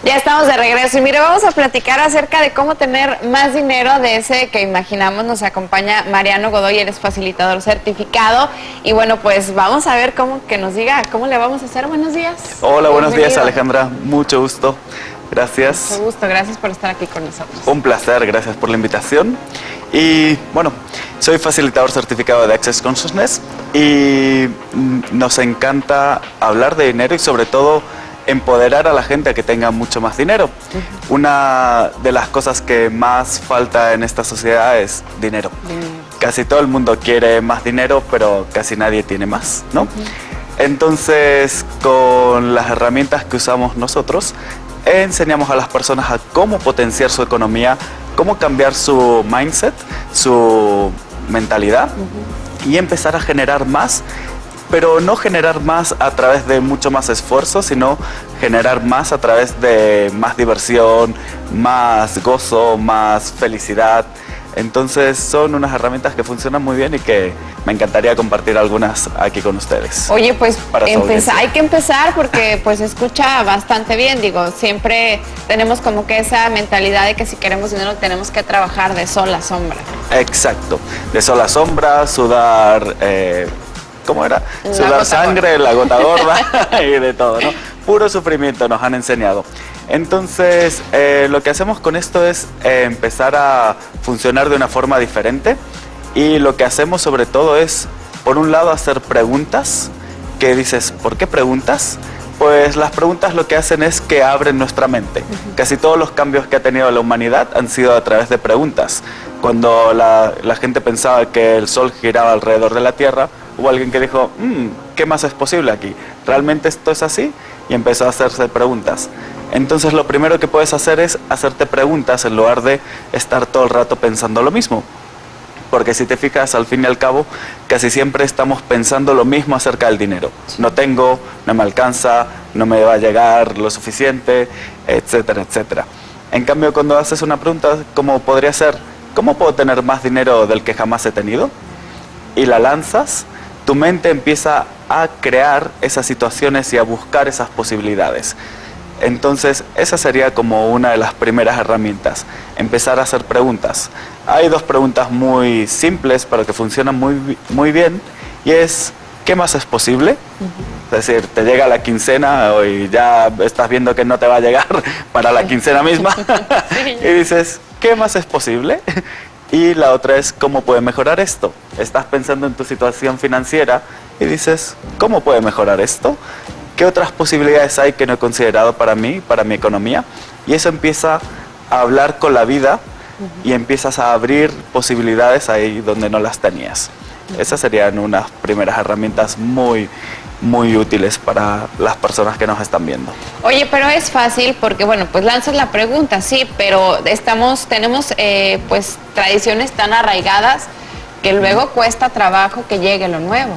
Ya estamos de regreso y mire, vamos a platicar acerca de cómo tener más dinero de ese que imaginamos. Nos acompaña Mariano Godoy, él es facilitador certificado y bueno, pues vamos a ver que nos diga cómo le vamos a hacer. Buenos días. Hola, buenos días, Alejandra, mucho gusto. Gracias. Mucho gusto, gracias por estar aquí con nosotros. Un placer, gracias por la invitación. Y bueno, soy facilitador certificado de Access Consciousness y nos encanta hablar de dinero y sobre todo empoderar a la gente a que tenga mucho más dinero. Una de las cosas que más falta en esta sociedad es dinero. Casi todo el mundo quiere más dinero, pero casi nadie tiene más, ¿no? Entonces, con las herramientas que usamos nosotros, enseñamos a las personas a cómo potenciar su economía, cómo cambiar su mindset, su mentalidad y empezar a generar más, pero no generar más a través de mucho más esfuerzo, sino generar más a través de más diversión, más gozo, más felicidad. Entonces son unas herramientas que funcionan muy bien y que me encantaría compartir algunas aquí con ustedes. Oye, pues hay que empezar porque pues escucha bastante bien. Digo, siempre tenemos como que esa mentalidad de que si queremos dinero tenemos que trabajar de sol a sombra. Exacto, de sol a sombra, sudar, ¿cómo era? Sudar sangre, la gota gorda y de todo, ¿no? Puro sufrimiento nos han enseñado. Entonces, lo que hacemos con esto es empezar a funcionar de una forma diferente y lo que hacemos sobre todo es, por un lado, hacer preguntas que dices, ¿por qué preguntas? Pues las preguntas lo que hacen es que abren nuestra mente. Casi todos los cambios que ha tenido la humanidad han sido a través de preguntas. Cuando la gente pensaba que el Sol giraba alrededor de la Tierra, hubo alguien que dijo, ¿qué más es posible aquí? ¿Realmente esto es así? Y empezó a hacerse preguntas. Entonces lo primero que puedes hacer es hacerte preguntas en lugar de estar todo el rato pensando lo mismo. Porque si te fijas, al fin y al cabo, casi siempre estamos pensando lo mismo acerca del dinero. No tengo, no me alcanza, no me va a llegar lo suficiente, etcétera, etcétera. En cambio, cuando haces una pregunta, como podría ser, ¿cómo puedo tener más dinero del que jamás he tenido? Y la lanzas, tu mente empieza a crear esas situaciones y a buscar esas posibilidades. Entonces, esa sería como una de las primeras herramientas, empezar a hacer preguntas. Hay dos preguntas muy simples, pero que funcionan muy bien, y es, ¿qué más es posible? Es decir, te llega la quincena y ya estás viendo que no te va a llegar para la quincena misma, y dices, ¿qué más es posible? Y la otra es, ¿cómo puede mejorar esto? Estás pensando en tu situación financiera y dices, ¿cómo puede mejorar esto? ¿Qué otras posibilidades hay que no he considerado para mí, para mi economía? Y eso empieza a hablar con la vida y empiezas a abrir posibilidades ahí donde no las tenías. Esas serían unas primeras herramientas muy útiles para las personas que nos están viendo. Oye, pero es fácil porque, bueno, pues lanzas la pregunta, sí, pero tenemos pues tradiciones tan arraigadas que luego cuesta trabajo que llegue lo nuevo.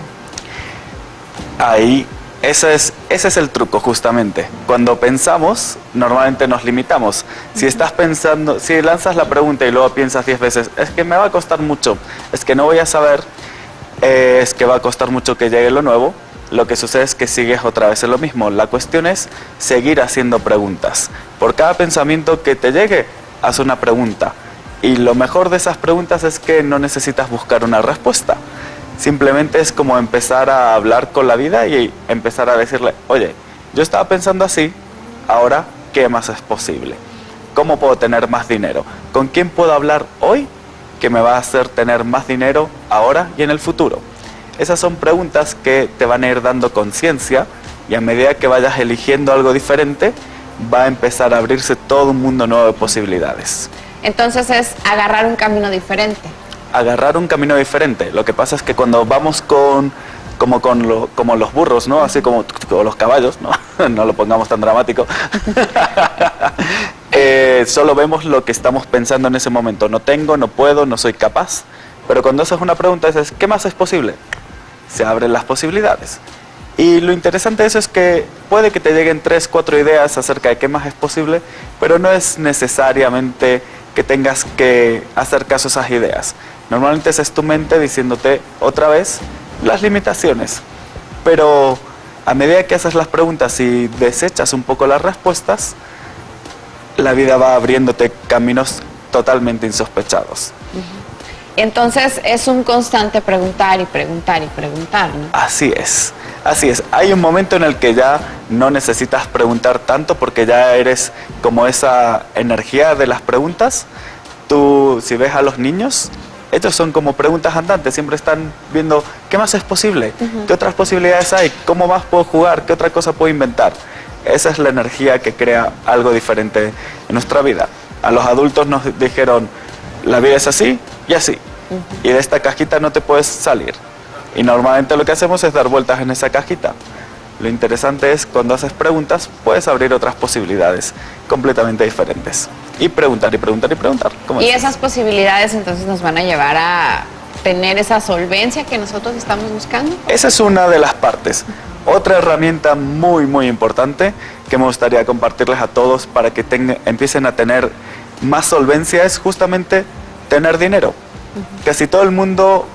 Ahí, ese es el truco justamente. Cuando pensamos, normalmente nos limitamos. Si estás pensando, si lanzas la pregunta y luego piensas 10 veces, es que me va a costar mucho, es que no voy a saber, es que va a costar mucho que llegue lo nuevo, lo que sucede es que sigues otra vez en lo mismo. La cuestión es seguir haciendo preguntas. Por cada pensamiento que te llegue, haz una pregunta. Y lo mejor de esas preguntas es que no necesitas buscar una respuesta. Simplemente es como empezar a hablar con la vida y empezar a decirle, oye, yo estaba pensando así, ahora, ¿qué más es posible? ¿Cómo puedo tener más dinero? ¿Con quién puedo hablar hoy que me va a hacer tener más dinero ahora y en el futuro? Esas son preguntas que te van a ir dando conciencia y a medida que vayas eligiendo algo diferente, va a empezar a abrirse todo un mundo nuevo de posibilidades. Entonces es agarrar un camino diferente. Agarrar un camino diferente. Lo que pasa es que cuando vamos como los burros, ¿no? Así como los caballos, ¿no? No lo pongamos tan dramático. Solo vemos lo que estamos pensando en ese momento. No tengo, no puedo, no soy capaz. Pero cuando haces una pregunta, dices, ¿qué más es posible? Se abren las posibilidades. Y lo interesante de eso es que puede que te lleguen 3, 4 ideas acerca de qué más es posible, pero no es necesariamente que tengas que hacer caso a esas ideas. Normalmente esa es tu mente diciéndote otra vez las limitaciones. Pero a medida que haces las preguntas y desechas un poco las respuestas, la vida va abriéndote caminos totalmente insospechados. Entonces es un constante preguntar y preguntar y preguntar, ¿no? Así es, así es. Hay un momento en el que ya no necesitas preguntar tanto porque ya eres como esa energía de las preguntas. Tú, si ves a los niños, ellos son como preguntas andantes, siempre están viendo qué más es posible, qué otras posibilidades hay, cómo más puedo jugar, qué otra cosa puedo inventar. Esa es la energía que crea algo diferente en nuestra vida. A los adultos nos dijeron, la vida es así y así, y de esta cajita no te puedes salir. Y normalmente lo que hacemos es dar vueltas en esa cajita. Lo interesante es cuando haces preguntas, puedes abrir otras posibilidades completamente diferentes. Y preguntar y preguntar y preguntar. Y esas posibilidades entonces nos van a llevar a tener esa solvencia que nosotros estamos buscando. Esa es una de las partes. Otra herramienta muy, muy importante que me gustaría compartirles a todos para que empiecen a tener más solvencia es justamente tener dinero. Casi todo el mundo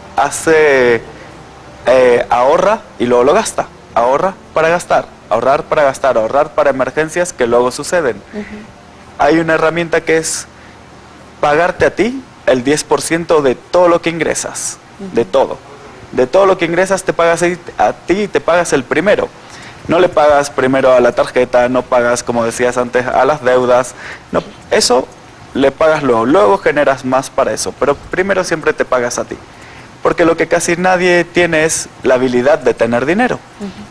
ahorra y luego lo gasta. Ahorra para gastar, ahorrar para gastar, ahorrar para emergencias que luego suceden. Hay una herramienta que es pagarte a ti el 10% de todo lo que ingresas, de todo. De todo lo que ingresas te pagas a ti y te pagas el primero. No le pagas primero a la tarjeta, no pagas, como decías antes, a las deudas. No, eso le pagas luego, luego generas más para eso, pero primero siempre te pagas a ti. Porque lo que casi nadie tiene es la habilidad de tener dinero.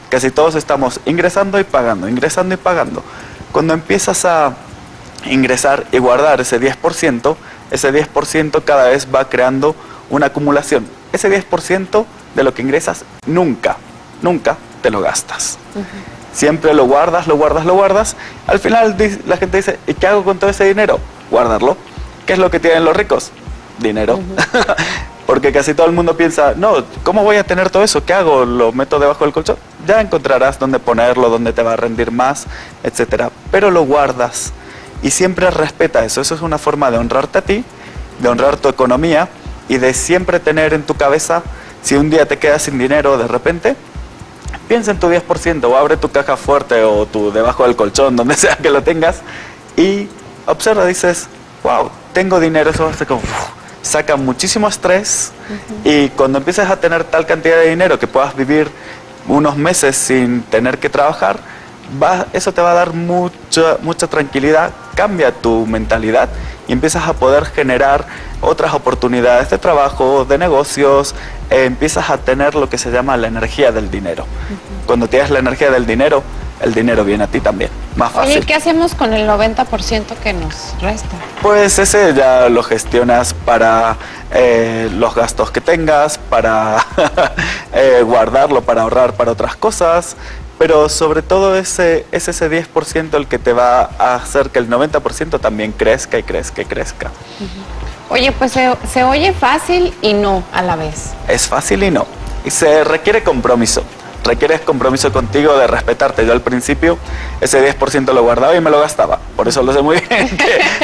Casi todos estamos ingresando y pagando, ingresando y pagando. Cuando empiezas a ingresar y guardar ese 10% cada vez va creando una acumulación. Ese 10% de lo que ingresas nunca te lo gastas. Siempre lo guardas, lo guardas, lo guardas. Al final la gente dice, ¿y qué hago con todo ese dinero? Guardarlo. ¿Qué es lo que tienen los ricos? Dinero. Porque casi todo el mundo piensa, no, ¿cómo voy a tener todo eso? ¿Qué hago? ¿Lo meto debajo del colchón? Ya encontrarás dónde ponerlo, dónde te va a rendir más, etcétera. Pero lo guardas y siempre respeta eso. Eso es una forma de honrarte a ti, de honrar tu economía y de siempre tener en tu cabeza, si un día te quedas sin dinero de repente, piensa en tu 10% o abre tu caja fuerte o tu debajo del colchón, donde sea que lo tengas, y observa, dices, wow, tengo dinero, eso hace como... saca muchísimo estrés y cuando empieces a tener tal cantidad de dinero que puedas vivir unos meses sin tener que trabajar, eso te va a dar mucha tranquilidad, cambia tu mentalidad y empiezas a poder generar otras oportunidades de trabajo, de negocios, empiezas a tener lo que se llama la energía del dinero. Cuando tienes la energía del dinero, el dinero viene a ti también, más fácil. Oye, ¿qué hacemos con el 90% que nos resta? Pues ese ya lo gestionas para los gastos que tengas, para guardarlo, para ahorrar para otras cosas, pero sobre todo es ese 10% el que te va a hacer que el 90% también crezca y crezca y crezca. Oye, pues se oye fácil y no a la vez. Es fácil y no, y se requiere compromiso. Requieres compromiso contigo de respetarte. Yo al principio ese 10% lo guardaba y me lo gastaba. Por eso lo sé muy bien,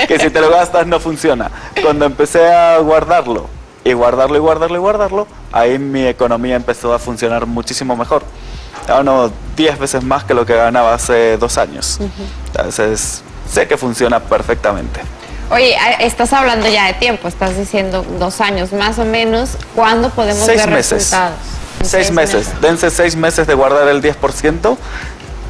que si te lo gastas no funciona. Cuando empecé a guardarlo, y guardarlo, y guardarlo, y guardarlo, ahí mi economía empezó a funcionar muchísimo mejor. Gano 10 veces más que lo que ganaba hace 2 años. Entonces, sé que funciona perfectamente. Oye, estás hablando ya de tiempo, estás diciendo 2 años más o menos. ¿Cuándo podemos ver resultados? 6 meses. Dense 6 meses de guardar el 10%,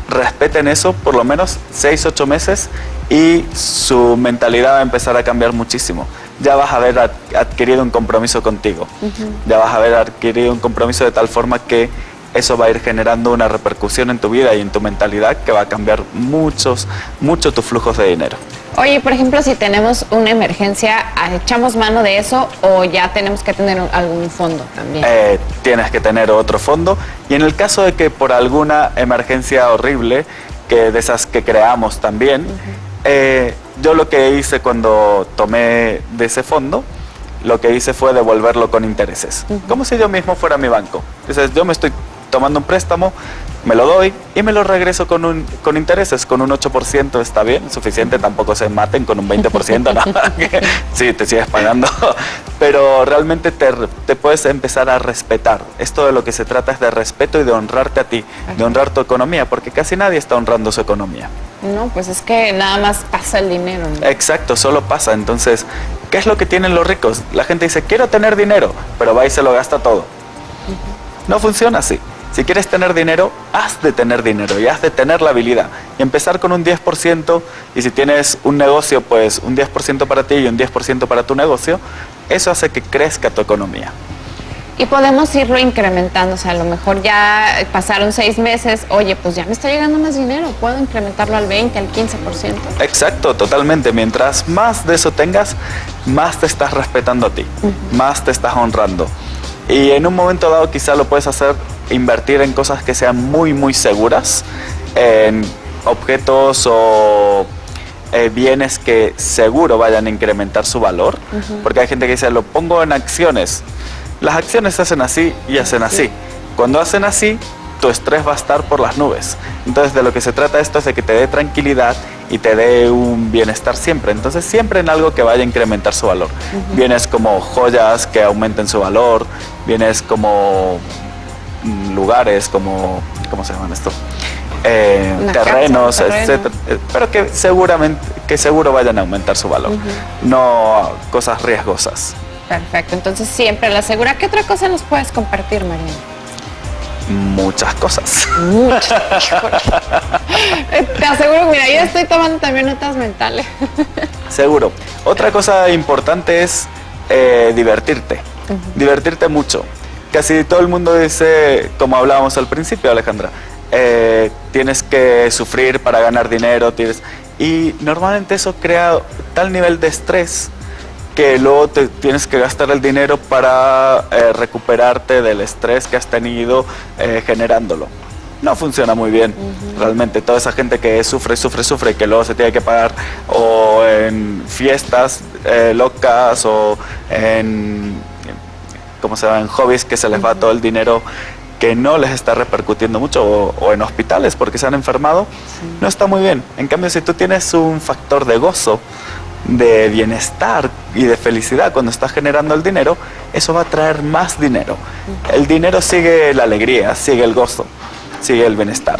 respeten eso por lo menos 6, 8 meses y su mentalidad va a empezar a cambiar muchísimo. Ya vas a haber adquirido un compromiso contigo, ya vas a haber adquirido un compromiso de tal forma que eso va a ir generando una repercusión en tu vida y en tu mentalidad que va a cambiar mucho tus flujos de dinero. Oye, por ejemplo, si tenemos una emergencia, ¿echamos mano de eso o ya tenemos que tener algún fondo también? Tienes que tener otro fondo y en el caso de que por alguna emergencia horrible, de esas que creamos también, yo lo que hice cuando tomé de ese fondo, lo que hice fue devolverlo con intereses, como si yo mismo fuera mi banco. Entonces yo me estoy tomando un préstamo, me lo doy y me lo regreso con intereses, con un 8%, está bien, suficiente, tampoco se maten con un 20%, ¿no? Sí, te sigues pagando, pero realmente te puedes empezar a respetar. Esto de lo que se trata es de respeto y de honrarte a ti, de honrar tu economía, porque casi nadie está honrando su economía. No, pues es que nada más pasa el dinero, ¿no? Exacto, solo pasa. Entonces, ¿qué es lo que tienen los ricos? La gente dice, quiero tener dinero, pero va y se lo gasta todo. No funciona así. Si quieres tener dinero, has de tener dinero y has de tener la habilidad. Y empezar con un 10%, y si tienes un negocio, pues un 10% para ti y un 10% para tu negocio, eso hace que crezca tu economía. Y podemos irlo incrementando, o sea, a lo mejor ya pasaron 6 meses, oye, pues ya me está llegando más dinero, puedo incrementarlo al 20, al 15%. Exacto, totalmente. Mientras más de eso tengas, más te estás respetando a ti, más te estás honrando. Y en un momento dado quizá lo puedes hacer, invertir en cosas que sean muy, muy seguras, en objetos o bienes que seguro vayan a incrementar su valor, porque hay gente que dice, lo pongo en acciones. Las acciones se hacen así y hacen así. Cuando hacen así, tu estrés va a estar por las nubes. Entonces, de lo que se trata esto es de que te dé tranquilidad y te dé un bienestar siempre. Entonces, siempre en algo que vaya a incrementar su valor. Bienes como joyas que aumenten su valor, bienes como lugares, como, ¿cómo se llaman esto? Terrenos, etcétera, pero que seguro vayan a aumentar su valor, no cosas riesgosas. Perfecto, entonces siempre la segura. ¿Qué otra cosa nos puedes compartir, Mariano? Muchas cosas. Muchas. Te aseguro, mira, yo estoy tomando también notas mentales. Seguro. Otra cosa importante es divertirte. Divertirte mucho. Casi todo el mundo dice, como hablábamos al principio, Alejandra, tienes que sufrir para ganar dinero, y normalmente eso crea tal nivel de estrés que luego te tienes que gastar el dinero para recuperarte del estrés que has tenido generándolo. No funciona muy bien. Realmente toda esa gente que sufre, que luego se tiene que pagar o en fiestas locas o en, ¿cómo se llama?, en hobbies que se les va todo el dinero que no les está repercutiendo mucho, o en hospitales porque se han enfermado, no está muy bien. En cambio, si tú tienes un factor de gozo, de bienestar y de felicidad cuando estás generando el dinero, eso va a traer más dinero. El dinero sigue la alegría, sigue el gozo, sigue el bienestar.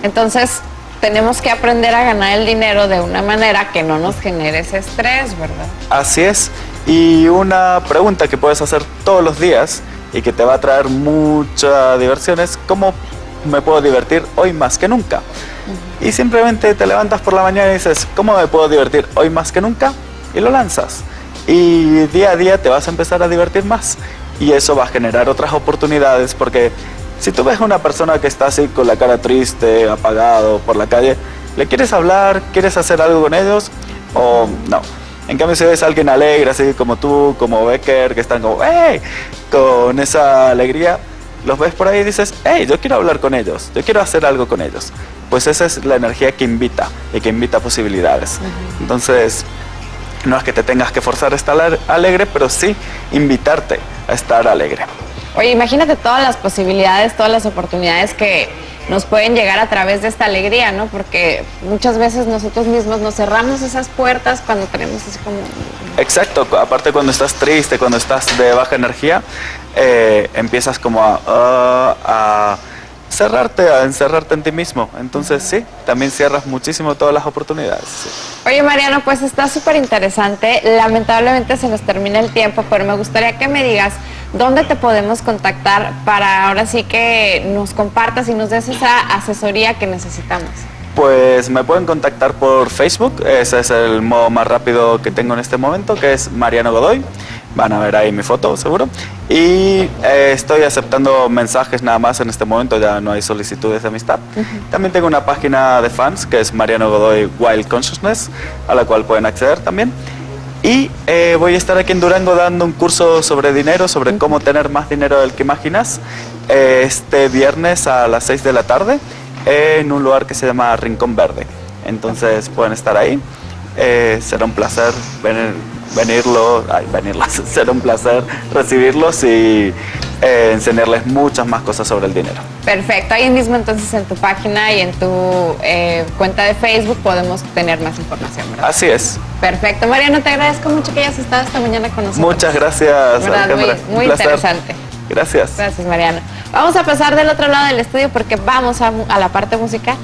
Entonces, tenemos que aprender a ganar el dinero de una manera que no nos genere ese estrés, ¿verdad? Así es. Y una pregunta que puedes hacer todos los días y que te va a traer mucha diversión es: ¿cómo me puedo divertir hoy más que nunca? Y simplemente te levantas por la mañana y dices, ¿cómo me puedo divertir hoy más que nunca? Y lo lanzas. Y día a día te vas a empezar a divertir más. Y eso va a generar otras oportunidades, porque si tú ves a una persona que está así con la cara triste, apagado por la calle, ¿le quieres hablar? ¿Quieres hacer algo con ellos? ¿O no? En cambio, si ves a alguien alegre, así como tú, como Becker, que están como, ¡hey!, con esa alegría, los ves por ahí y dices, hey, yo quiero hablar con ellos, yo quiero hacer algo con ellos. Pues esa es la energía que invita y que invita posibilidades. Entonces, no es que te tengas que forzar a estar alegre, pero sí invitarte a estar alegre. Oye, imagínate todas las posibilidades, todas las oportunidades que nos pueden llegar a través de esta alegría, ¿no? Porque muchas veces nosotros mismos nos cerramos esas puertas cuando tenemos así como... Exacto, aparte cuando estás triste, cuando estás de baja energía, empiezas como a cerrarte, a encerrarte en ti mismo. Entonces sí, también cierras muchísimo todas las oportunidades. Sí. Oye, Mariano, pues está súper interesante. Lamentablemente se nos termina el tiempo, pero me gustaría que me digas dónde te podemos contactar para ahora sí que nos compartas y nos des esa asesoría que necesitamos. Pues me pueden contactar por Facebook, ese es el modo más rápido que tengo en este momento, que es Mariano Godoy. Van a ver ahí mi foto, seguro. Y estoy aceptando mensajes nada más en este momento, ya no hay solicitudes de amistad. También tengo una página de fans, que es Mariano Godoy Wild Consciousness, a la cual pueden acceder también. Y voy a estar aquí en Durango dando un curso sobre dinero, sobre cómo tener más dinero del que imaginas, este viernes a las 6 de la tarde, en un lugar que se llama Rincón Verde. Entonces pueden estar ahí. Será un placer será un placer recibirlos y enseñarles muchas más cosas sobre el dinero. Perfecto, ahí mismo entonces en tu página y en tu cuenta de Facebook podemos tener más información, ¿verdad? Así es. Perfecto, Mariano, te agradezco mucho que hayas estado esta mañana con nosotros. Muchas gracias, Alejandra. Muy interesante. Gracias. Gracias, Mariano. Vamos a pasar del otro lado del estudio porque vamos a la parte musical.